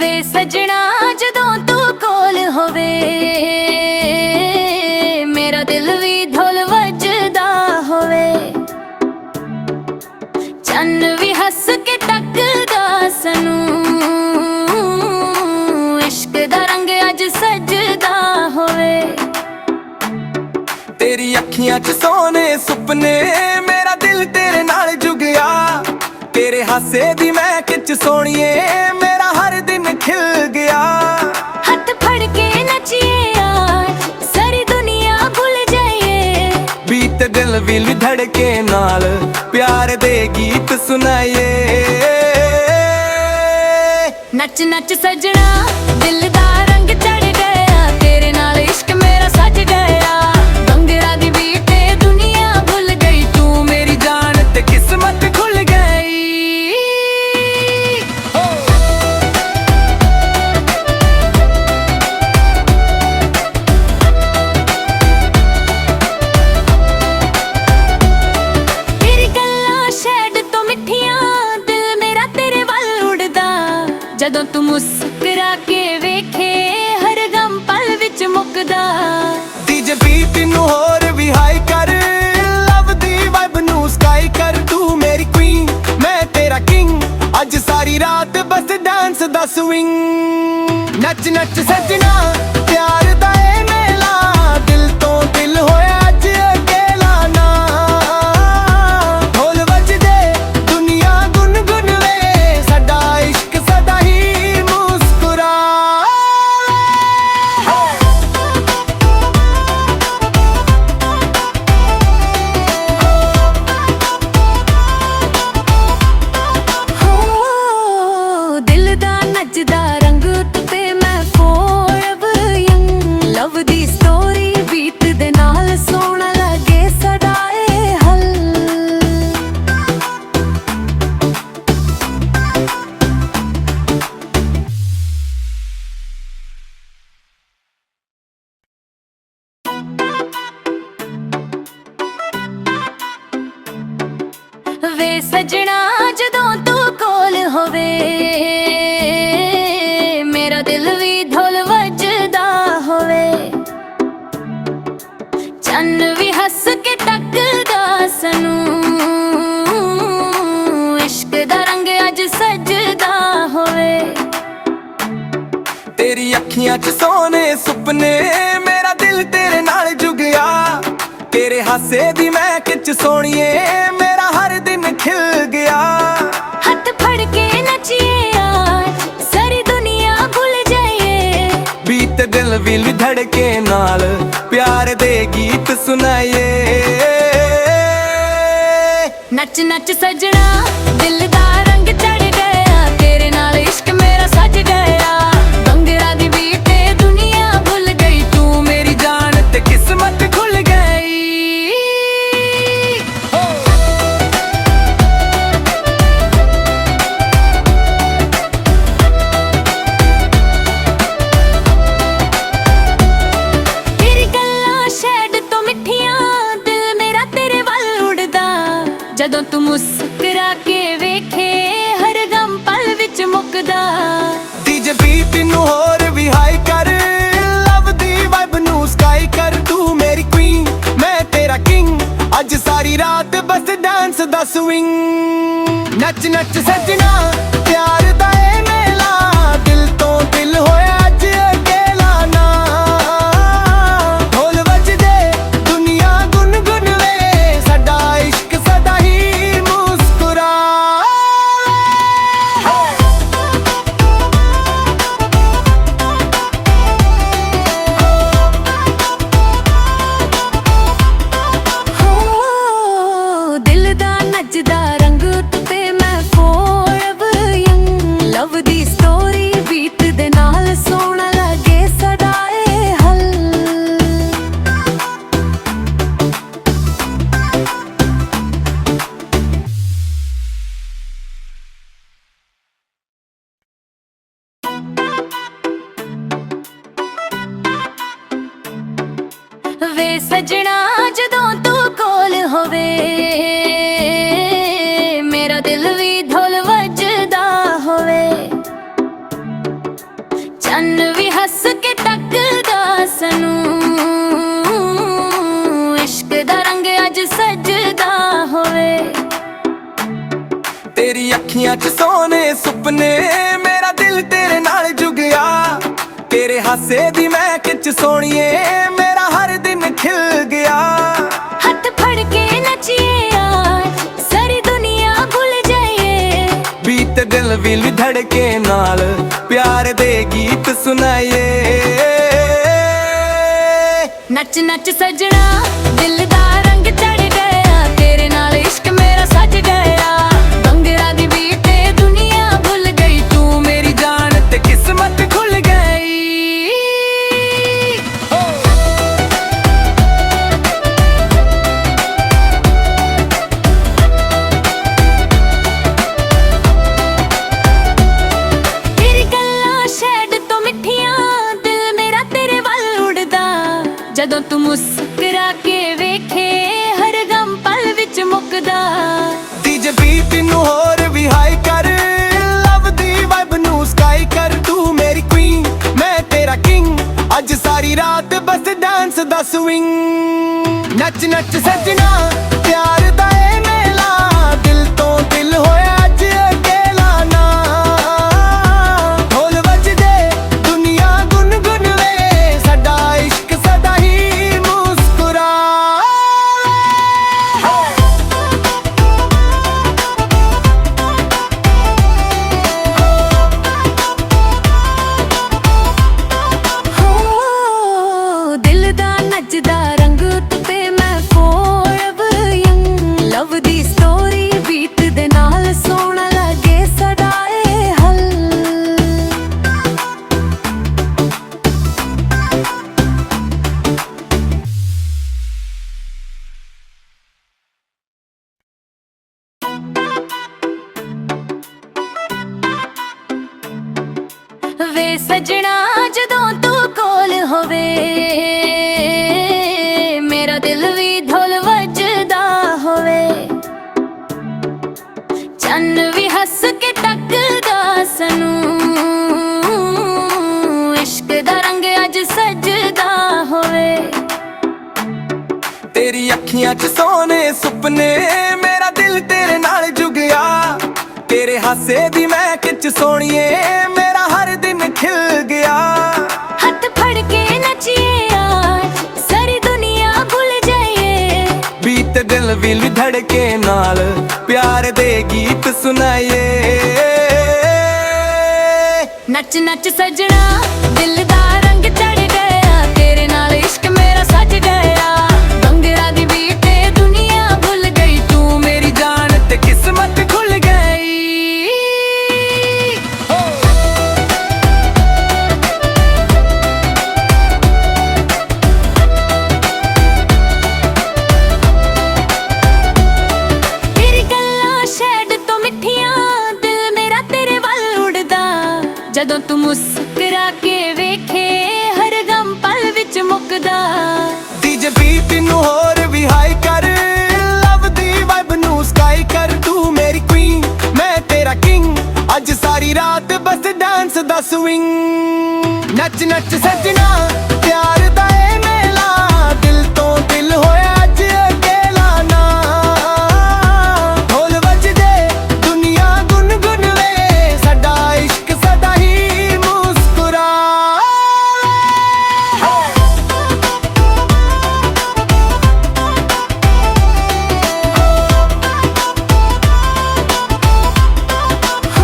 ਵੇ ਸਜਣਾ ਜਦੋਂ ਤੂੰ ਕੋਲ ਹੋਵੇ ਮੇਰਾ ਦਿਲ ਵੀ ਢੋਲ ਵੱਜਦਾ ਹੋਵੇ। ਚੰਨ ਵੀ ਹੱਸ ਕੇ ਤੱਕਦਾ ਸਾਨੂੰ, ਇਸ਼ਕ ਦਾ ਰੰਗ ਅੱਜ ਸਜਦਾ ਹੋਵੇ। ਤੇਰੀ ਅੱਖੀਆਂ 'ਚ ਸੋਹਣੇ ਸੁਪਨੇ, ਮੇਰਾ ਦਿਲ ਤੇਰੇ ਨਾਲ ਜੁਗਿਆ। ਤੇਰੇ ਹਾਸੇ ਦੀ ਮੈਂ ਖਿੱਚ ਸੋਹਣੀਏ, ਮੇਰਾ ਹਰ ਦਿਨ ਖਿਲ ਗਿਆ। ਹੱਥ ਫੜ ਕੇ ਨੱਚੀਏ ਯਾਰ, ਸਾਰੀ ਦੁਨੀਆ ਭੁੱਲ ਜਾਈਏ। ਬੀਤ ਦਿਲ ਵੀ ਧੜਕੇ ਨਾਲ, ਪਿਆਰ ਦੇ ਗੀਤ ਸੁਣਾਈਏ। ਨੱਚ ਨੱਚ ਸਜਣਾ ਦਿਲ ਦਾ ਰੰਗ ਚੜ ਗਿਆ, ਤੇਰੇ ਨਾਲ ਇਸ਼ਕ ਮੇਰਾ ਸੱਜ ਗਿਆ। ਬੰਗੜਾ ਦੀ ਬੀਟ ਤੇ ਦੁਨੀਆ ਭੁੱਲ ਗਈ, ਤੂੰ ਮੇਰੀ ਜਾਨ ਤੇ ਕਿਸਮਤ ਖੁੱਲ ਗਈ। ਤੇਰੀ ਗੱਲਾਂ ਸ਼ਾਇਦ ਤੋਂ ਮਿੱਠੀਆਂ, ਦਿਲ ਮੇਰਾ ਤੇਰੇ ਵੱਲ ਉੜਦਾ। ਜਦੋਂ ਤੂੰ ਮੁਸਕਰਾ ਕੇ ਵੇਖੇ, ਹਰ ਗਮ ਪਲ ਵਿੱਚ ਮੁੱਕਦਾ। ਤੀਜੇ ਬੀਟ ਨੂੰ ਹੋਰ ਵੀ ਹਾਈ ਕਰ, ਲਵ ਦੀ ਵਾਈਬ ਨੂੰ ਸਕਾਈ ਕਰ। ਤੂੰ ਮੇਰੀ ਕੁਈਨ, ਮੈਂ ਤੇਰਾ ਕਿੰਗ, ਅੱਜ ਸਾਰੀ ਰਾਤ ਬਸ ਡਾਂਸ ਦਾ ਸਵਿੰਗ। ਨੱਚ ਨੱਚ ਸਜਣਾ ਪਿਆਰ ਦਾ ਏ ਮੇਲਾ, ਦਿਲ ਤੋਂ ਦਿਲ ਹੋਇਆ ਅੱਜ ਅਕੇਲਾ ਨਾ। ਢੋਲ ਵੱਜਦੇ ਦੁਨੀਆ ਗੁੰਗੁਨ ਵੇ, ਸਾਡਾ ਇਸ਼ਕ ਸਦਾ ਹੀ ਮੁਸਕਰਾ। ਹੋ ਦਿਲ ਦਾ ਨੱਚਦਾ ਰੰਗ ਉੱਤੇ ਮੈਂ forever young। ਲਵ ਦੀ ਸਟੋਰੀ ਬੀਤ ਦੇ ਨਾਲ ਸੋਹਣਾ ਲੱਗੇ ਸਦਾ ਇਹ ਹੱਲ। ਵੇ ਸਜਣਾ ਜਦੋਂ ਤੂੰ ਕੋਲ ਹੋਵੇ ਮੇਰਾ ਦਿਲ ਵੀ ਢੋਲ ਵੱਜਦਾ ਹੋਵੇ। ਚੰਨ ਵੀ ਹੱਸ ਕੇ ਤੱਕਦਾ ਸਾਨੂੰ, ਇਸ਼ਕ ਦਾ ਰੰਗ ਅੱਜ ਸਜਦਾ ਹੋਵੇ। ਤੇਰੀ ਅੱਖੀਆਂ 'ਚ ਸੋਹਣੇ ਸੁਪਨੇ, ਮੇਰਾ ਦਿਲ ਤੇਰੇ ਨਾਲ ਜੁਗਿਆ। ਤੇਰੇ ਹਾਸੇ ਦੀ ਮੈਂ ਖਿੱਚ ਸੋਹਣੀਏ, ਮੇਰਾ ਹਰ ਦਿਨ ਖਿਲ ਗਿਆ। ਹੱਥ ਫੜ ਕੇ ਨੱਚੀਏ ਯਾਰ, ਸਾਰੀ ਦੁਨੀਆ ਭੁੱਲ ਜਾਈਏ। ਬੀਤ ਦਿਲ ਵੀ ਧੜਕੇ ਨਾਲ, ਪਿਆਰ ਦੇ ਗੀਤ ਸੁਣਾਈਏ। ਨੱਚ ਨੱਚ ਸਜਣਾ ਦਿਲ ਦਾ ਰੰਗ ਚੜ ਗਿਆ, ਤੇਰੇ ਨਾਲ ਇਸ਼ਕ ਮੇਰਾ ਸੱਜ ਗਿਆ। ਬੰਗੜਾ ਦੀ ਬੀਟ ਤੇ ਦੁਨੀਆ ਭੁੱਲ ਗਈ, ਤੂੰ ਮੇਰੀ ਜਾਨ ਤੇ ਕਿਸਮਤ ਖੁੱਲ ਗਈ। ਤੇਰੀ ਗੱਲਾਂ ਸ਼ਾਇਦ ਤੋਂ ਮਿੱਠੀਆਂ, ਦਿਲ ਮੇਰਾ ਤੇਰੇ ਵੱਲ ਉੜਦਾ। ਜਦੋਂ ਤੂੰ ਮੁਸਕਰਾ ਕੇ ਵੇਖੇ, ਹਰ ਗਮ ਪਲ ਵਿੱਚ ਮੁੱਕਦਾ। ਤੀਜੇ ਬੀਟ ਨੂੰ ਹੋਰ ਵੀ ਹਾਈ ਕਰ, ਲਵ ਦੀ ਵਾਈਬ ਨੂੰ ਸਕਾਈ ਕਰ। ਤੂੰ ਮੇਰੀ ਕੁਈਨ, ਮੈਂ ਤੇਰਾ ਕਿੰਗ, ਅੱਜ ਸਾਰੀ ਰਾਤ ਬਸ ਡਾਂਸ ਦਾ ਸਵਿੰਗ। ਨੱਚ ਨੱਚ ਸਜਣਾ ਪਿਆਰ ਦਾ ਏ ਮੇਲਾ, ਦਿਲ ਤੋਂ ਦਿਲ ਹੋਇਆ ਅੱਜ ਅਕੇਲਾ ਨਾ। ਢੋਲ ਵੱਜਦੇ ਦੁਨੀਆ ਗੁੰਗੁਨ ਵੇ, ਸਾਡਾ ਇਸ਼ਕ ਸਦਾ ਹੀ ਮੁਸਕਰਾ। ਹੋ ਦਿਲ ਦਾ ਨੱਚਦਾ ਰੰਗ ਉੱਤੇ ਮੈਂ forever ਅੱਖੀਆਂ 'ਚ ਸੋਹਣੇ ਸੁਪਨੇ ਮੇਰਾ ਦਿਲ ਤੇਰੇ ਨਾਲ ਜੁਗਿਆ ਤੇਰੇ ਹਾਸੇ ਦੀ ਮੈਂ ਖਿੱਚ ਸੋਹਣੀਏ ਮੇਰਾ ਹਰ ਦਿਨ ਖਿਲ ਗਿਆ ਹੱਥ ਫੜ ਕੇ ਨੱਚੀਏ ਯਾਰ ਸਾਰੀ ਦੁਨੀਆ ਭੁੱਲ ਜਾਈਏ ਬੀਤ ਦਿਲ ਵੀ ਧੜਕੇ ਨਾਲ ਪਿਆਰ ਦੇ ਗੀਤ ਸੁਣਾਈਏ ਨੱਚ ਨੱਚ ਸਜਣਾ ਦਿਲ ਦਾ ਰੰਗ ਚੜ ਗਿਆ ਤੇਰੇ ਨਾਲ ਇਸ਼ਕ ਮੇਰਾ ਸੱਜ ਗਿਆ ਬੰਗੜਾ ਦੀ ਬੀਟ ਤੇ ਦੁਨੀਆ ਭੁੱਲ ਗਈ ਤੂੰ ਮੇਰੀ ਜਾਨ ਤੇ ਕਿਸਮਤ ਖੁੱਲ ਗਈ ਤੇਰੀ ਗੱਲਾਂ ਸ਼ੈਡ ਤੋਂ ਮਿੱਠੀਆਂ ਦਿਲ ਮੇਰਾ ਤੇਰੇ ਵੱਲ ਉੜਦਾ ਜਦੋਂ ਤੂੰ ਮੁਸਕਰਾ ਕੇ ਵੇਖੇ ਹਰ ਗਮ ਪਲ ਵਿੱਚ ਮੁੱਕਦਾ ਤੀਜੇ ਬੀਟ ਨੂੰ ਹੋਰ ਵੀ ਹਾਈ ਕਰ ਲਵ ਦੀ ਵਾਈਬ ਨੂੰ ਸਕਾਈ ਕਰ ਤੂੰ ਮੇਰੀ ਕੁਈਨ ਮੈਂ ਤੇਰਾ ਕਿੰਗ ਅੱਜ ਸਾਰੀ ਰਾਤ ਬਸ ਡਾਂਸ ਦਾ ਸਵਿੰਗ ਨੱਚ ਨੱਚ ਸੱਜਣਾ ਪਿਆਰ ਦਾ ਏ ਮੇਲਾ ਦਿਲ ਤੋਂ ਦਿਲ ਹੋਇਆ ਅੱਜ ਅਕੇਲਾ ਨਾ ਢੋਲ ਵੱਜਦੇ ਦੁਨੀਆ ਗੁੰਗੁਨ ਵੇ ਸਾਡਾ ਇਸ਼ਕ ਸਦਾ ਹੀ ਮੁਸਕਰਾਵੇ ਹੋ ਦਿਲ ਦਾ ਨੱਚਦਾ ਰੰਗ ਤੇ ਮੈਂ forever young ਲਵ ਦੀ ਸਟੋਰੀ ਬੀਟ ਦੇ ਨਾਲ ਸੋਹਣਾ ਲੱਗੇ ਸਦਾ ਇਹ ਹੱਲ ਵੇ ਸਜਣਾ ਜਦੋਂ ਤੂੰ ਕੋਲ ਹੋਵੇ ਮੇਰਾ ਦਿਲ ਵੀ ਢੋਲ ਵੱਜਦਾ ਹੋਵੇ ਚੰਨ ਵੀ ਹੱਸ ਕੇ ਤੱਕਦਾ ਸਾਨੂੰ ਇਸ਼ਕ ਦਾ ਰੰਗ ਅੱਜ ਸਜਦਾ ਹੋਵੇ ਤੇਰੀ ਅੱਖੀਆਂ 'ਚ ਸੋਹਣੇ ਸੁਪਨੇ ਮੇਰਾ ਦਿਲ ਤੇਰੇ ਨਾਲ ਜੁਗਿਆ ਤੇਰੇ ਹਾਸੇ ਦੀ ਮੈਂ ਖਿੱਚ ਸੋਹਣੀਏ ਮੇਰਾ ਹਰ ਦਿਨ ਖਿਲ ਗਿਆ ਹੱਥ ਫੜ ਕੇ ਨੱਚੀਏ ਯਾਰ ਸਾਰੀ ਦੁਨੀਆ ਭੁੱਲ ਜਾਈਏ ਬੀਤ ਦਿਲ ਵੀ ਧੜਕੇ ਨਾਲ ਪਿਆਰ ਦੇ ਗੀਤ ਸੁਣਾਈਏ ਨੱਚ ਨੱਚ ਸਜਣਾ ਦਿਲ ਦਾ ਰੰਗ ਚੜ ਗਿਆ ਤੇਰੇ ਨਾਲ ਇਸ਼ਕ ਮੇਰਾ ਸੱਜ ਗਿਆ ਬੰਗੜਾ ਦੀ ਬੀਟ ਤੇ ਦੁਨੀਆ ਭੁੱਲ ਗਈ ਤੂੰ ਮੇਰੀ ਜਾਨ ਤੇ ਕਿਸਮਤ ਖੁੱਲ ਗਈ ਤੇਰੀ ਗੱਲਾਂ ਸ਼ੈਡ ਤੋਂ ਮਿੱਠੀਆਂ ਦਿਲ ਮੇਰਾ ਤੇਰੇ ਵੱਲ ਉੜਦਾ ਜਦੋਂ ਤੂੰ ਮੁਸਕਰਾ ਕੇ ਵੇਖੇ ਹਰ ਗਮ ਪਲ ਵਿੱਚ ਮੁੱਕਦਾ ਤੀਜੇ ਬੀਟ ਨੂੰ ਹੋਰ ਵੀ ਹਾਈ ਕਰ ਲਵ ਦੀ ਵਾਈਬ ਨੂੰ ਸਕਾਈ ਕਰ ਤੂੰ ਮੇਰੀ ਕੁਈਨ ਮੈਂ ਤੇਰਾ ਕਿੰਗ ਅੱਜ ਸਾਰੀ ਰਾਤ ਬਸ ਡਾਂਸ ਦਾ ਸਵਿੰਗ ਨੱਚ ਨੱਚ ਸੱਜਣਾ ਪਿਆਰ ਦਾ ਏ ਮੇਲਾ ਦਿਲ ਤੋਂ ਦਿਲ ਹੋਇਆ ਅੱਜ ਅਕੇਲਾ ਨਾ ਢੋਲ ਵੱਜਦੇ ਦੁਨੀਆ ਗੁੰਗੁਨ ਵੇ ਸਾਡਾ ਇਸ਼ਕ ਸਦਾ ਹੀ ਮੁਸਕਰਾਵੇ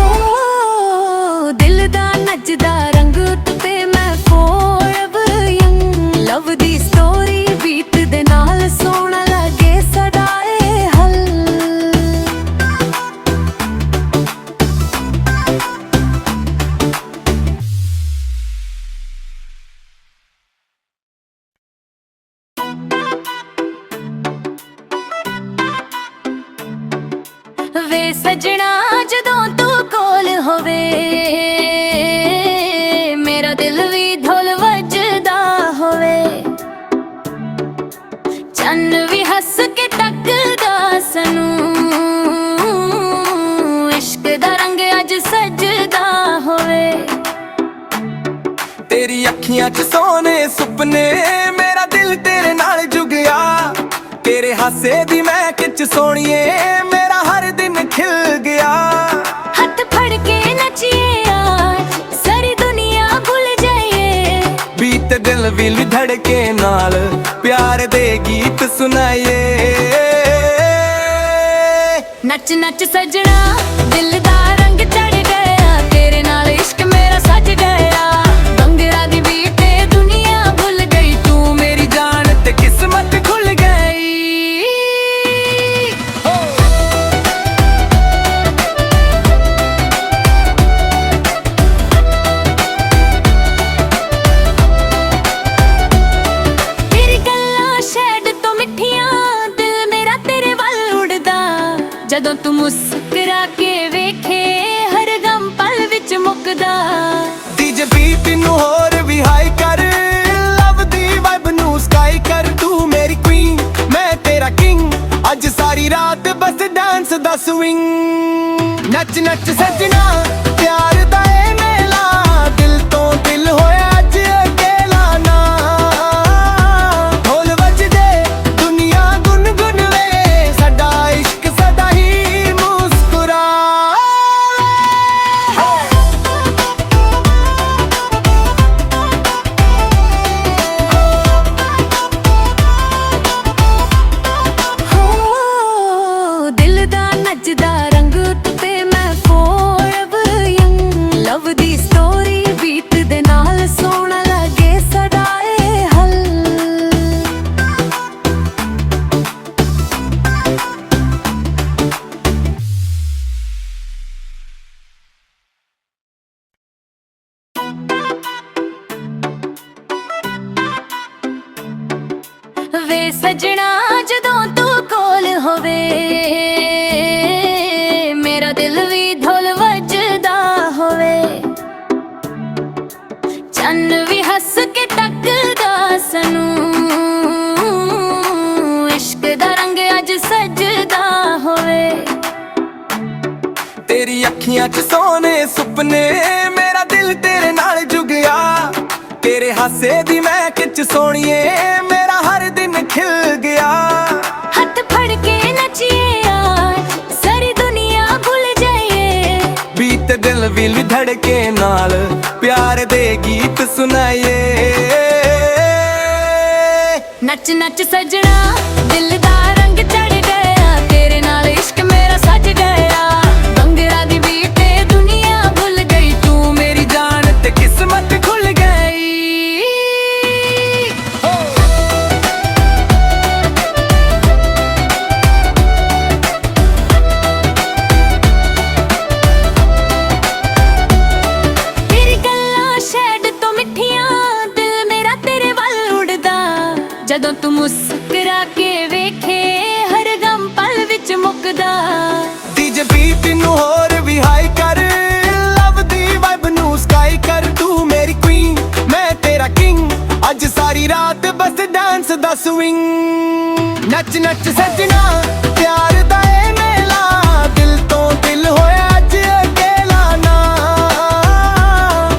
ਹੋ ਦਿਲ ਦਾ ਨੱਚਦਾ ਰੰਗ ਤੇ ਮੈਂ forever young ਲਵ ਦੀ ਸਟੋਰੀ ਬੀਟ ਦੇ ਨਾਲ ਸੋਹਣਾ ਲੱਗੇ ਸਦਾ ਇਹ ਹੱਲ ਵੇ ਸਜਣਾ ਜਦੋਂ ਤੂੰ ਕੋਲ ਹੋਵੇ ਮੇਰਾ ਦਿਲ ਵੀ ਢੋਲ ਵੱਜਦਾ ਹੋਵੇ ਚੰਨ ਵੀ ਹੱਸ ਕੇ ਤੱਕਦਾ ਸਾਨੂੰ ਇਸ਼ਕ ਦਾ ਰੰਗ ਅੱਜ ਸਜਦਾ ਹੋਵੇ ਤੇਰੀ ਅੱਖੀਆਂ 'ਚ ਸੋਹਣੇ ਸੁਪਨੇ ਮੇਰਾ ਦਿਲ ਤੇਰੇ ਨਾਲ ਜੁਗਿਆ ਤੇਰੇ ਹਾਸੇ ਦੀ ਮੈਂ ਖਿੱਚ ਸੋਹਣੀਏ ਮੇਰਾ ਹਰ ਦਿਨ ਖਿਲ ਗਿਆ ਹੱਥ ਵੀ ਧੜਕੇ ਨਾਲ ਪਿਆਰ ਦੇ ਗੀਤ ਸੁਣਾਈਏ। ਨੱਚ ਨੱਚ ਸਜਣਾ ਦਿਲ ਦਾ ਰੰਗ ਚੜ ਗਿਆ, ਤੇਰੇ ਨਾਲ ਇਸ਼ਕ ਮੇਰਾ ਸੱਜ ਗਿਆ। ਬੰਗਰਾ ਦੀ ਬੀਟ ਤੇ ਦੁਨੀਆ ਭੁੱਲ ਗਈ, ਤੂੰ ਮੇਰੀ ਜਾਨ ਤੇ ਕਿਸਮਤ ਖੁੱਲ ਗਈ। ਤੇਰੀ ਗੱਲਾਂ ਸ਼ਹਿਦ ਤੋਂ ਮਿੱਠੀਆਂ, ਦਿਲ ਮੇਰਾ ਤੇਰੇ ਵੱਲ ਉੜਦਾ। ਜਦੋਂ ਤੂੰ ਮੁਸਕਰਾ ਕੇ ਵੇਖੇ ਹਰ ਗਮ ਪਲ ਵਿੱਚ ਮੁੱਕਦਾ। ਡੀਜੇ ਬੀਟ ਨੂੰ ਹੋਰ ਵੀ ਹਾਈ ਕਰ, ਲਵ ਦੀ ਵਾਈਬ ਨੂੰ ਸਕਾਈ ਕਰ। ਤੂੰ ਮੇਰੀ ਕੁਈਨ ਮੈਂ ਤੇਰਾ ਕਿੰਗ, ਅੱਜ ਸਾਰੀ ਰਾਤ ਬਸ ਡਾਂਸ ਦਾ ਸਵਿੰਗ। ਨੱਚ ਨੱਚ ਸਜਣਾ ਪਿਆਰ ਦਾ ਏ ਮੇਲਾ, ਦਿਲ ਤੋਂ ਦਿਲ ਹੋਇਆ ਅੱਜ ਅਕੇਲਾ ਨਾ। ਢੋਲ ਵੱਜਦੇ ਦੁਨੀਆ ਗੁੰਗੁਨ ਵੇ, ਸਾਡਾ ਇਸ਼ਕ ਸਦਾ ਹੀ ਮੁਸਕਰਾ। ਹੋ ਦਿਲ ਦਾ ਨੱਚਦਾ ਰੰਗ ਤੇ ਮੈਂ forever young। ਲਵ ਦੀ ਸਟੋਰੀ ਬੀਤ ਦੇ ਨਾਲ ਸੋਹਣਾ ਲੱਗੇ ਸਦਾ ਇਹ ਹੱਲ। ਵੇ ਸਜਣਾ ਜਦੋਂ ਤੂੰ ਕੋਲ ਹੋਵੇ, ਮੇਰਾ ਦਿਲ ਵੀ ਢੋਲ ਵੱਜਦਾ ਹੋਵੇ। ਚੰਨ ਵੀ ਹੱਸ ਕੇ ਤੱਕਦਾ ਸਾਨੂੰ, ਇਸ਼ਕ ਦਾ ਰੰਗ ਅੱਜ ਸਜਦਾ ਹੋਵੇ। ਤੇਰੀ ਅੱਖੀਆਂ 'ਚ ਸੋਹਣੇ ਸੁਪਨੇ, ਮੇਰਾ ਦਿਲ ਤੇਰੇ ਨਾਲ ਜੁਗਿਆ। ਤੇਰੇ ਹਾਸੇ ਦੀ ਮੈਂ ਖਿੱਚ ਸੋਹਣੀਏ, ਮੇਰਾ ਹਰ ਦਿਨ ਖਿਲ ਗਿਆ। ਹੱਥ ਫੜ ਕੇ ਨੱਚੀਏ ਯਾਰ, ਸਾਰੀ ਦੁਨੀਆ ਭੁੱਲ ਜਾਈਏ। ਬੀਤ ਦਿਲ ਵੀ ਧੜਕੇ ਨਾਲ ਪਿਆਰ ਦੇ ਗੀਤ ਸੁਣਾਈਏ। ਨੱਚ ਨੱਚ ਸਜਣਾ ਦਿਲ ਦਾ ਰੰਗ ਚੜ ਗਿਆ, ਤੇਰੇ ਨਾਲ ਇਸ਼ਕ ਮੇਰਾ ਸੱਜ ਗਿਆ। ਬੰਗਰਾ ਦੀ ਬੀਟ ਤੇ ਦੁਨੀਆ ਭੁੱਲ ਗਈ, ਤੂੰ ਮੇਰੀ ਜਾਨ ਤੇ ਕਿਸਮਤ ਖੁੱਲ ਗਈ। ਤੇਰੀ ਗੱਲਾਂ ਸ਼ਹਿਦ ਤੋਂ ਮਿੱਠੀਆਂ, ਦਿਲ ਮੇਰਾ ਤੇਰੇ ਵੱਲ ਉੜਦਾ। ਜਦੋਂ ਤੂੰ ਮੁਸਕਰਾ ਕੇ ਵੇਖੇ ਹਰ ਗਮ ਪਲ ਵਿੱਚ ਮੁੱਕਦਾ। ਡੀਜੇ ਬੀਟ ਨੂੰ ਹੋਰ ਵੀ ਹਾਈ ਕਰ, ਲਵ ਦੀ ਵਾਈਬ ਨੂੰ ਸਕਾਈ ਕਰ। ਤੂੰ ਮੇਰੀ ਕੁਈਨ ਮੈਂ ਤੇਰਾ ਕਿੰਗ, ਅੱਜ ਸਾਰੀ ਰਾਤ ਬਸ ਡਾਂਸ ਦਾ ਸਵਿੰਗ। ਨੱਚ ਨੱਚ ਸਜਣਾ ਪਿਆਰ ਦਾ ਏ ਮੇਲਾ, ਦਿਲ ਤੋਂ ਦਿਲ ਹੋਇਆ ਅੱਜ ਅਕੇਲਾ ਨਾ।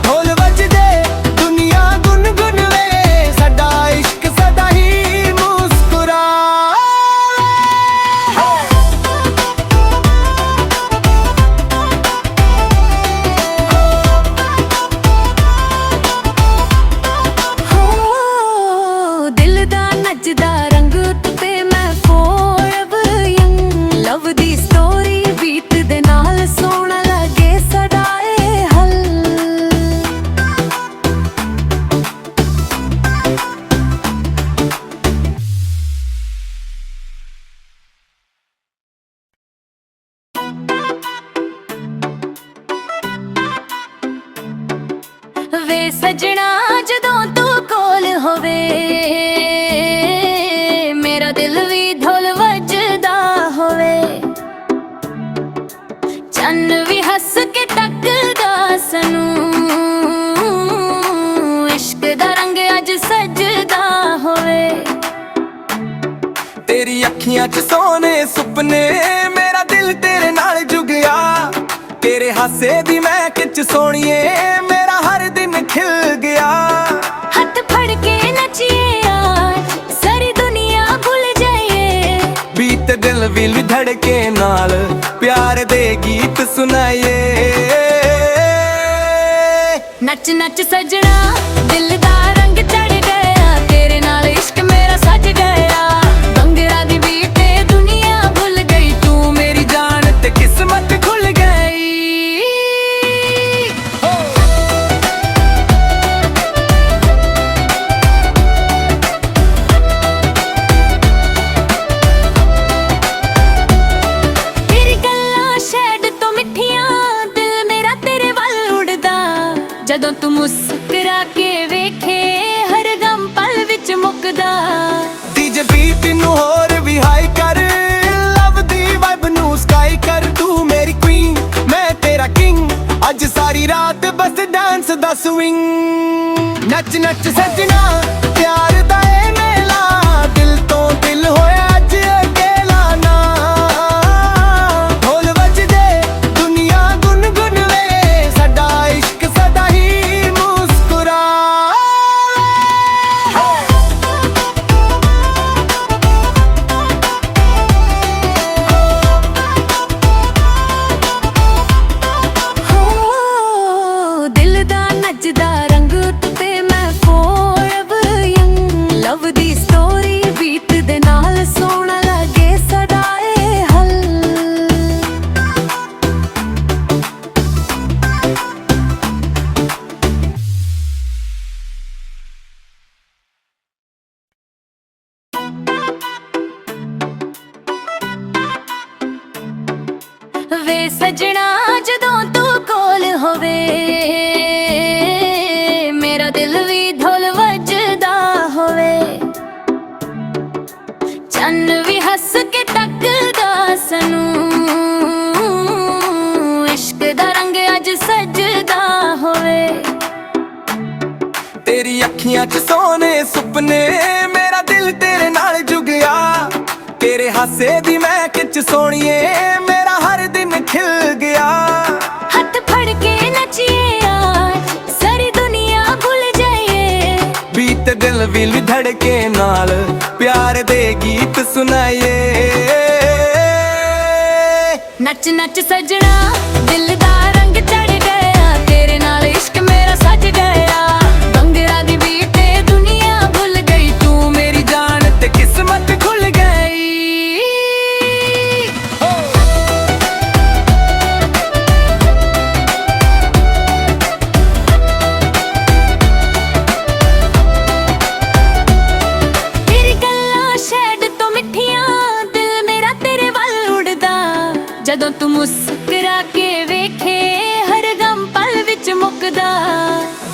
ਢੋਲ ਵੱਜਦੇ ਦੁਨੀਆ ਗੁੰਗੁਨ ਵੇ, ਸਾਡਾ ਇਸ਼ਕ ਸਦਾ ਹੀ ਮੁਸਕਰਾ। ਹੋ ਦਿਲ ਦਾ ਨੱਚਦਾ ਰੰਗ ਤੇ ਮੈਂ forever young। ਲਵ ਦੀ ਸਟੋਰੀ ਬੀਤ ਦੇ ਨਾਲ ਸੋਹਣਾ ਲੱਗੇ ਸਦਾ ਇਹ ਹੱਲ। ਵੇ ਸਜਣਾ ਜਦੋਂ ਤੂੰ ਕੋਲ ਹੋਵੇ, ਮੇਰਾ ਦਿਲ ਵੀ ਢੋਲ ਵੱਜਦਾ ਹੋਵੇ। ਚੰਨ ਵੀ ਹੱਸ ਕੇ ਤੱਕਦਾ ਸਾਨੂੰ, ਇਸ਼ਕ ਦਾ ਰੰਗ ਅੱਜ ਸਜਦਾ ਹੋਵੇ। ਤੇਰੀ ਅੱਖੀਆਂ 'ਚ ਸੋਹਣੇ ਸੁਪਨੇ, ਮੇਰਾ ਦਿਲ ਤੇਰੇ ਨਾਲ ਜੁਗਿਆ। ਤੇਰੇ ਹਾਸੇ ਦੀ ਮੈਂ ਖਿੱਚ ਸੋਹਣੀਏ, ਮੇਰਾ ਹਰ ਦਿਨ ਖਿਲ ਗਿਆ। ਹੱਥ ਫੜ ਕੇ ਨੱਚੀਏ ਯਾਰ, ਸਾਰੀ ਦੁਨੀਆ ਭੁੱਲ ਜਾਈਏ। ਬੀਤ ਦਿਲ ਵੀ ਧੜਕੇ ਨਾਲ ਪਿਆਰ ਦੇ ਗੀਤ ਸੁਣਾਈਏ। ਨੱਚ ਨੱਚ ਸਜਣਾ ਦਿਲ ਦਾ ਰੰਗ ਚੜ ਗਿਆ, इश्क मेरा सज गया भंगड़ा दी बीट ते दुनिया भुल गई तू मेरी जान ते किस्मत खुल गई तेरी गल्लां शहद तो मिठियां दिल मेरा तेरे वल उड़दा जदों तू मुस्कुरा के वेखे हर गम पल विच मुकदा DJ beat ਨੂੰ ਹੋਰ ਵੀ ਹਾਈ ਕਰ ਲਵ ਦੀ ਵਾਈਬ ਨੂੰ ਸਕਾਈ ਕਰ ਤੂੰ ਮੇਰੀ ਕੁਈਨ ਮੈਂ ਤੇਰਾ ਕਿੰਗ ਅੱਜ ਸਾਰੀ ਰਾਤ ਬਸ ਡਾਂਸ ਦਾ ਸਵਿੰਗ ਨੱਚ ਨੱਚ ਸੱਜਣਾ ਪਿਆਰ ਦਾ ਏ ਮੇਲਾ ਦਿਲ ਤੋਂ ਦਿਲ ਹੋਇਆ ਅੱਜ ਅਕੇਲਾ ਨਾ ਢੋਲ ਵੱਜਦੇ ਦੁਨੀਆ ਗੁੰਗੁਨ ਵੇ ਸਾਡਾ ਇਸ਼ਕ ਸਦਾ ਹੀ ਮੁਸਕਰਾਵੇ ਹੋ ਦਿਲ ਦਾ ਨੱਚਦਾ ਰੰਗ ਤੇ ਮੈਂ forever young ਲਵ ਦੀ ਸਟੋਰੀ ਬੀਤ ਦੇ ਨਾਲ ਸੋਹਣਾ ਲੱਗੇ ਸਦਾ ਇਹ ਹੱਲ ਵੇ ਸਜਣਾ ਜਦੋਂ ਤੂੰ ਕੋਲ ਹੋਵੇ ਮੇਰਾ ਦਿਲ ਵੀ ਢੋਲ ਵੱਜਦਾ ਹੋਵੇ ਚੰਨ ਵੀ ਹੱਸ ਕੇ ਤੱਕਦਾ ਸਾਨੂੰ ਇਸ਼ਕ ਦਾ ਰੰਗ ਅੱਜ ਸਜਦਾ ਹੋਵੇ ਤੇਰੀ ਅੱਖੀਆਂ 'ਚ ਸੋਹਣੇ ਸੁਪਨੇ ਮੇਰਾ ਦਿਲ ਤੇਰੇ ਨਾਲ ਜੁਗ ਗਿਆ ਤੇਰੇ ਹਾਸੇ ਦੀ ਮੈਂ ਖਿੱਚ ਸੋਹਣੀਏ ਮੇਰਾ ਹਰ ਦਿਨ ਖਿਲ ਗਿਆ ਹੱਥ ਫੜ ਕੇ ਨੱਚੀਏ ਅੱਜ ਸਾਰੀ ਦੁਨੀਆ ਭੁੱਲ ਜਾਈਏ ਬੀਤ ਦਿਲ ਵੀ ਧੜਕੇ ਨਾਲ ਪਿਆਰ ਦੇ ਗੀਤ ਸੁਣਾਈਏ ਨੱਚ ਨੱਚ ਸਜਣਾ ਦਿਲ ਦਾ ਰੰਗ ਚੜ ਗਿਆ ਤੇਰੇ ਨਾਲ ਇਸ਼ਕ ਮੇਰਾ ਸਜ ਗਿਆ ਭੰਗੜਾ ਦੀ ਬੀਟ ਤੇ ਦੁਨੀਆ ਭੁੱਲ ਗਈ ਤੂੰ ਮੇਰੀ ਜਾਨ ਤੇ ਕਿਸਮਤ ਖੁੱਲ ਗਈ ਤੇਰੀ ਗੱਲਾਂ ਸ਼ਹਿਦ ਤੋਂ ਮਿੱਠੀਆਂ ਦਿਲ ਮੇਰਾ ਤੇਰੇ ਵੱਲ ਉੜਦਾ ਜਦੋਂ ਤੂੰ ਮੁਸਕਰਾ ਕੇ ਵੇਖੇ ਹਰ ਗਮ ਪਲ ਵਿੱਚ ਮੁਕਦਾ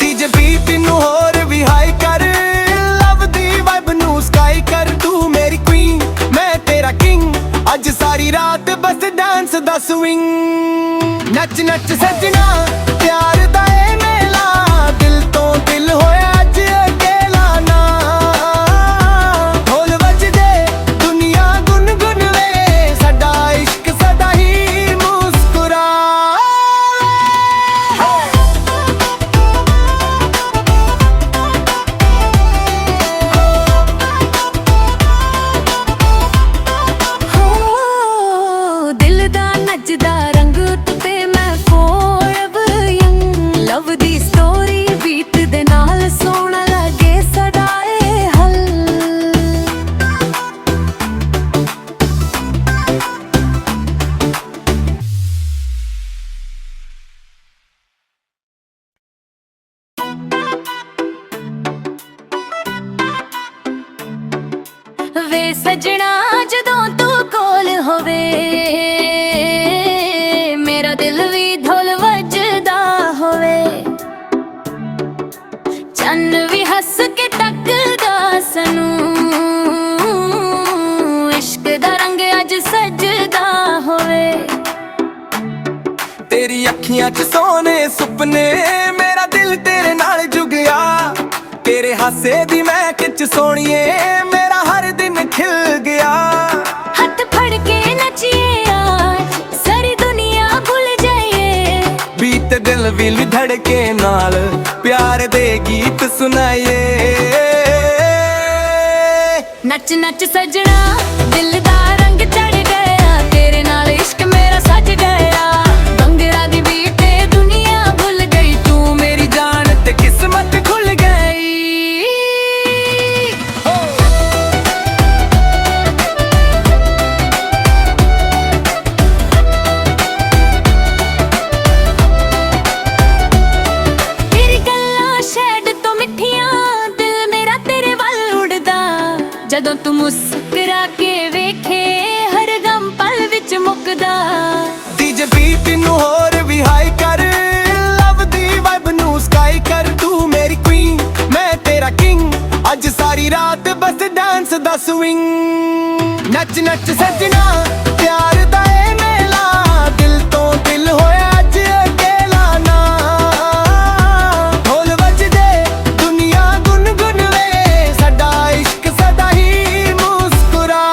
DJ beat ਨੂੰ ਹੋਰ ਵੀ ਹਾਈ ਕਰ ਲਵ ਦੀ ਵਾਈਬ ਨੂੰ ਸਕਾਈ ਕਰ ਤੂੰ ਮੇਰੀ ਕੁਈਨ ਮੈਂ ਤੇਰਾ ਕਿੰਗ ਅੱਜ ਸਾਰੀ ਰਾਤ ਬਸ ਡਾਂਸ ਦਾ ਸਵਿੰਗ ਨੱਚ ਨੱਚ ਸੱਜਣਾ ਪਿਆਰ ਦਾ ਏ ਮੇਲਾ ਦਿਲ ਤੋਂ ਦਿਲ ਹੋਇਆ ਅੱਜ ਅਕੇਲਾ ਨਾ ਢੋਲ ਵੱਜਦੇ ਦੁਨੀਆ ਗੁੰਗੁਨ ਵੇ ਸਾਡਾ ਇਸ਼ਕ ਸਦਾ ਹੀ ਮੁਸਕਰਾਵੇ ਹੋ ਦਿਲ ਦਾ ਨੱਚਦਾ ਰੰਗ ਤੇ ਮੈਂ forever young ਲਵ ਦੀ ਸਟੋਰੀ ਬੀਤ ਦੇ ਨਾਲ ਸੋਹਣਾ ਲੱਗੇ ਸਦਾ ਇਹ ਹੱਲ ਵੇ ਸਜਣਾ ਜਦੋਂ ਤੂੰ ਕੋਲ ਹੋਵੇ ਮੇਰਾ ਦਿਲ ਵੀ ਢੋਲ ਵੱਜਦਾ ਹੋਵੇ ਚੰਨ ਵੀ ਹੱਸ ਕੇ ਤੱਕਦਾ ਸਾਨੂੰ ਇਸ਼ਕ ਦਾ ਰੰਗ ਅੱਜ ਸਜਦਾ ਹੋਵੇ ਤੇਰੀ ਅੱਖੀਆਂ 'ਚ ਸੋਹਣੇ ਸੁਪਨੇ ਮੇਰਾ ਦਿਲ ਤੇਰੇ ਨਾਲ ਜੁਗ ਗਿਆ ਤੇਰੇ ਹਾਸੇ ਦੀ ਮੈਂ ਖਿੱਚ ਸੋਹਣੀਏ ਮੇਰਾ ਹਰ ਦਿਨ ਖਿਲ ਗਿਆ ਹੱਥ ਫੜ ਕੇ ਨੱਚੀਏ ਅੱਜ ਸਾਰੀ ਦੁਨੀਆ ਭੁੱਲ ਜਾਈਏ ਬੀਤ ਦਿਲ ਵੀ ਧੜਕੇ ਨਾਲ ਪਿਆਰ ਦੇ ਗੀਤ ਸੁਣਾਈਏ ਨੱਚ ਨੱਚ ਸਜਣਾ ਦਿਲ ਦਾ ਰੰਗ ਚੜ ਗਿਆ ਤੇਰੇ ਨਾਲ ਇਸ਼ਕ ਮੇਰਾ ਸਜ ਗਿਆ ਭੰਗੜਾ ਦੀ ਬੀਟ ਤੇ ਦੁਨੀਆ ਭੁੱਲ ਗਈ ਤੂੰ ਮੇਰੀ ਜਾਨ ਤੇ ਕਿਸਮਤ ਖੁੱਲ ਗਈ ਮੁੱਕਦਾ। ਡੀਜੇ ਬੀਟ ਨੂੰ ਹੋਰ ਵੀ ਹਾਈ ਕਰ, ਲਵ ਦੀ ਵਾਈਬ ਨੂੰ ਸਕਾਈ ਕਰ। ਤੂੰ ਮੇਰੀ ਕੁਈਨ ਮੈਂ ਤੇਰਾ ਕਿੰਗ, ਅੱਜ ਸਾਰੀ ਰਾਤ ਬਸ ਡਾਂਸ ਦਾ ਸਵਿੰਗ। ਨੱਚ ਨੱਚ ਸੱਜਣਾ ਪਿਆਰ ਦਾ ਏ ਮੇਲਾ, ਦਿਲ ਤੋਂ ਦਿਲ ਹੋਇਆ ਅੱਜ ਅਕੇਲਾ ਨਾ। ਢੋਲ ਵੱਜਦੇ ਦੁਨੀਆ ਗੁੰਗੁਨ ਵੇ, ਸਾਡਾ ਇਸ਼ਕ ਸਦਾ ਹੀ ਮੁਸਕਰਾ।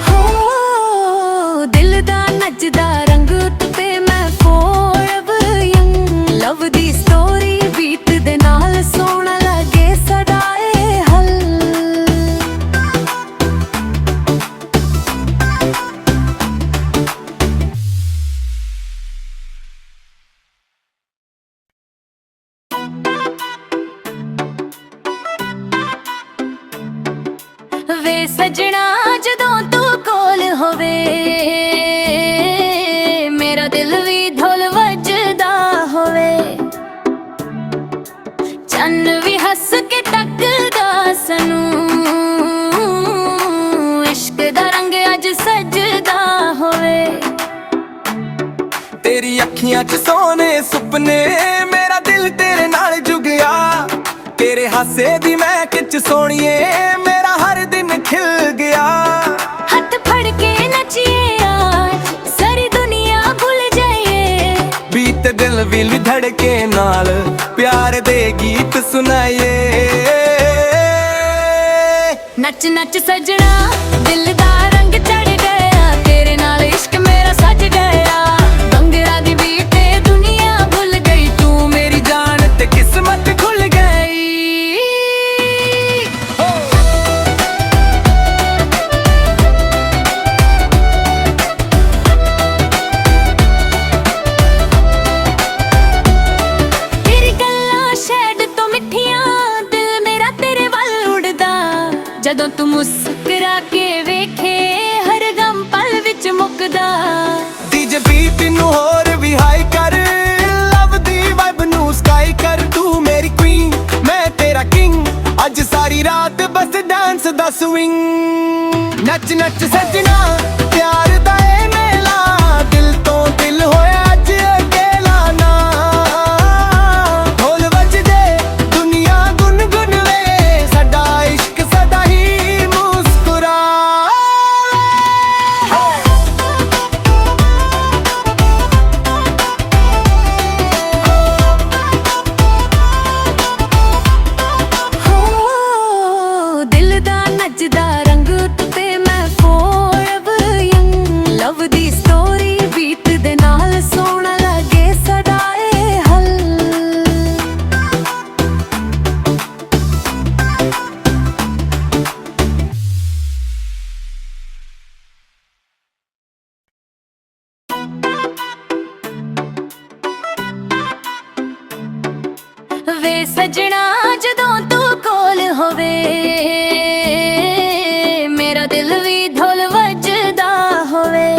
ਹੋ ਦਿਲ ਦਾ ਨੱਚਦਾ ਰੰਗ ਉੱਤੇ ਮੈਂ forever young, ਲਵ ਦੀ ਸਟੋਰੀ ਬੀਟ ਦੇ ਨਾਲ ਸੋਹਣਾ ਲੱਗੇ ਸਦਾ ਇਹ ਹੱਲ। ਵੇ ਸਜਣਾ ਜਦੋਂ ਤੂੰ ਕੋਲ ਹੋਵੇ, ਮੇਰਾ ਦਿਲ ਵੀ ਢੋਲ ਵੱਜਦਾ ਹੋਵੇ। ਚੰਨ ਵੀ ਹੱਸ ਕੇ ਤੱਕਦਾ ਸਾਨੂੰ, ਇਸ਼ਕ ਦਾ ਰੰਗ ਅੱਜ ਸਜਦਾ ਹੋਵੇ। ਤੇਰੀ ਅੱਖੀਆਂ 'ਚ ਸੋਹਣੇ ਸੁਪਨੇ, ਮੇਰਾ ਦਿਲ ਤੇਰੇ ਨਾਲ ਜੁਗਿਆ। ਤੇਰੇ ਹਾਸੇ ਦੀ ਮੈਂ ਖਿੱਚ ਸੋਹਣੀਏ, ਮੇਰਾ ਹਰ ਦਿਨ ਖਿਲ ਗਿਆ। ਹੱਥ ਫੜ ਕੇ ਨੱਚੀਏ ਅੱਜ, ਸਾਰੀ ਦੁਨੀਆ ਭੁੱਲ ਜਾਈਏ। ਬੀਤ ਦਿਲ ਵੀ ਧੜਕੇ ਨਾਲ, ਪਿਆਰ ਦੇ ਗੀਤ ਸੁਣਾਈਏ। ਨੱਚ ਨੱਚ ਸਜਣਾ ਦਿਲ ਦਾ ਰੰਗ ਚੜ ਗਿਆ, ਤੇਰੇ ਨਾਲ ਇਸ਼ਕ ਮੇਰਾ ਸੱਜ ਗਿਆ। ਬੰਗਰਾ ਦੀ ਬੀਟ ਤੇ ਦੁਨੀਆ ਭੁੱਲ ਗਈ, ਤੂੰ ਮੇਰੀ ਜਾਨ ਤੇ ਕਿਸਮਤ ਖੁੱਲ ਗਈ। ਤੇਰੀ ਗੱਲਾਂ ਸ਼ਹਿਦ ਤੋਂ ਮਿੱਠੀਆਂ, ਦਿਲ ਮੇਰਾ ਤੇਰੇ ਵੱਲ ਉੜਦਾ। ਜਦੋਂ ਤੂੰ ਮੁਸਕਰਾ ਕੇ ਵੇਖੇ, ਹਰ ਗਮ ਪਲ ਵਿੱਚ ਮੁੱਕਦਾ। ਡੀਜੇ ਬੀਟ ਨੂੰ ਹੋਰ ਵੀ ਹਾਈ ਕਰ, ਲਵ ਦੀ ਵਾਈਬ ਨੂੰ ਸਕਾਈ ਕਰ। ਤੂੰ ਮੇਰੀ ਕੁਈਨ ਮੈਂ ਤੇਰਾ ਕਿੰਗ, ਅੱਜ ਸਾਰੀ ਰਾਤ ਬਸ ਡਾਂਸ ਦਾ ਸਵਿੰਗ। ਨੱਚ ਨੱਚ ਸੱਜਣਾ ਪਿਆਰ ਦਾ ਏ ਮੇਲਾ, ਦਿਲ ਤੋਂ ਦਿਲ ਹੋਇਆ ਅੱਜ ਅਕੇਲਾ ਨਾ। ਢੋਲ ਵੱਜਦੇ ਦੁਨੀਆ ਗੁੰਗੁਨ ਵੇ, ਸਾਡਾ ਇਸ਼ਕ ਸਦਾ ਹੀ ਮੁਸਕਰਾ। ਹੋ ਦਿਲ ਦਾ ਨੱਚਦਾ ਰੰਗ ਉੱਤੇ ਮੈਂ forever young, ਲਵ ਦੀ ਸਟੋਰੀ ਬੀਟ ਦੇ ਨਾਲ ਸੋਹਣਾ ਲੱਗੇ ਸਦਾ ਇਹ ਹੱਲ। ਵੇ ਸਜਣਾ ਜਦੋਂ ਤੂੰ ਕੋਲ ਹੋਵੇ, ਮੇਰਾ ਦਿਲ ਵੀ ਢੋਲ ਵੱਜਦਾ ਹੋਵੇ।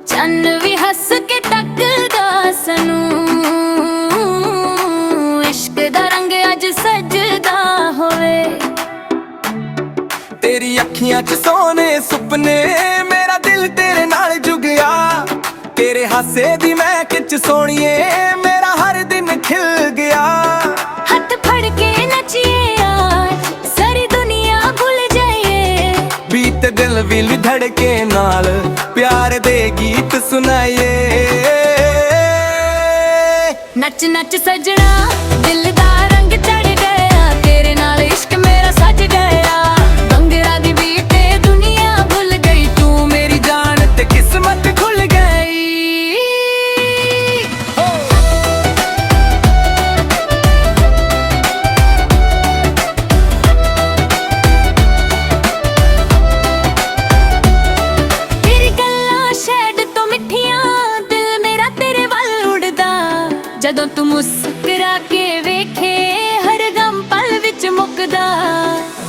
ਚੰਨ ਵੀ ਹੱਸ ਕੇ ਤੱਕਦਾ ਸਾਨੂੰ, ਇਸ਼ਕ ਦਾ ਰੰਗ ਅੱਜ ਸਜਦਾ ਹੋਵੇ। ਤੇਰੀ ਅੱਖੀਆਂ 'ਚ ਸੋਹਣੇ ਸੁਪਨੇ, ਮੇਰਾ ਦਿਲ ਤੇਰੇ ਨਾਲ ਜੁਗਿਆ। ਤੇਰੇ ਹਾਸੇ ਦੀ ਮੈਂ ਖਿੱਚ ਸੋਹਣੀਏ, ਮੇਰਾ ਹਰ ਦਿਨ ਖਿਲ ਗਿਆ। ਹੱਥ ਫੜ ਕੇ ਨੱਚੀਏ ਅੱਜ, ਸਾਰੀ ਦੁਨੀਆ ਭੁੱਲ ਜਾਈਏ। ਬੀਤ ਦਿਲ ਵੀ ਧੜਕੇ ਨਾਲ, ਪਿਆਰ ਦੇ ਗੀਤ ਸੁਣਾਈਏ। ਨੱਚ ਨੱਚ ਸਜਣਾ ਦਿਲ ਦਾ ਰੰਗ ਚੜ ਗਿਆ, ਤੇਰੇ ਨਾਲ ਇਸ਼ਕ ਮੇਰਾ ਸੱਜ ਗਿਆ। ਬੰਗਰਾ ਦੀ ਬੀਟ ਤੇ ਦੁਨੀਆ ਭੁੱਲ ਗਈ, ਤੂੰ ਮੇਰੀ ਜਾਨ ਤੇ ਕਿਸਮਤ ਖੁੱਲ ਗਈ। ਤੇਰੀ ਗੱਲਾਂ ਸ਼ਹਿਦ ਤੋਂ ਮਿੱਠੀਆਂ, ਦਿਲ ਮੇਰਾ ਤੇਰੇ ਵੱਲ ਉੜਦਾ। ਜਦੋਂ ਤੂੰ ਮੁਸਕਰਾ ਕੇ ਵੇਖੇ, ਹਰ ਗਮ ਪਲ ਵਿੱਚ ਮੁੱਕਦਾ।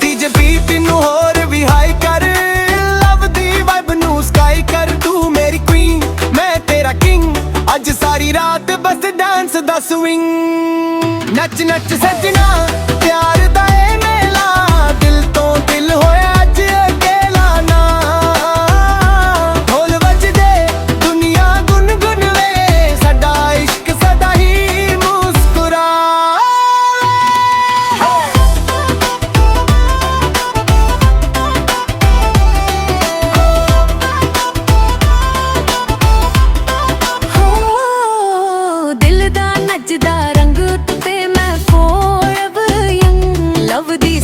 ਡੀਜੇ ਬੀਟ ਨੂੰ ਹੋਰ ਵੀ ਹਾਈ ਕਰ, ਲਵ ਦੀ ਵਾਈਬ ਨੂੰ ਸਕਾਈ ਕਰ। ਤੂੰ ਮੇਰੀ ਕੁਈਨ ਮੈਂ ਤੇਰਾ ਕਿੰਗ, ਅੱਜ ਸਾਰੀ ਰਾਤ ਬਸ ਬਸ ਡਾਂਸ ਦਾ ਸਵਿੰਗ ਨੱਚ ਨੱਚ ਸੱਜਣਾ ਪਿਆਰ ਦਾ ਏ ਮੇਲਾ ਦਿਲ ਤੋਂ ਦਿਲ ਹੋਇਆ ਅੱਜ ਅਕੇਲਾ ਨਾ ਢੋਲ ਵੱਜਦੇ ਦੁਨੀਆ ਗੁੰਗੁਨ ਵੇ ਸਾਡਾ ਇਸ਼ਕ ਸਦਾ ਹੀ ਮੁਸਕਰਾ ਦਿਲ ਦਾ ਨੱਚਦਾ ਰੰਗ ਉੱਤੇ ਮੈਂ forever young ਲਵ ਦੀ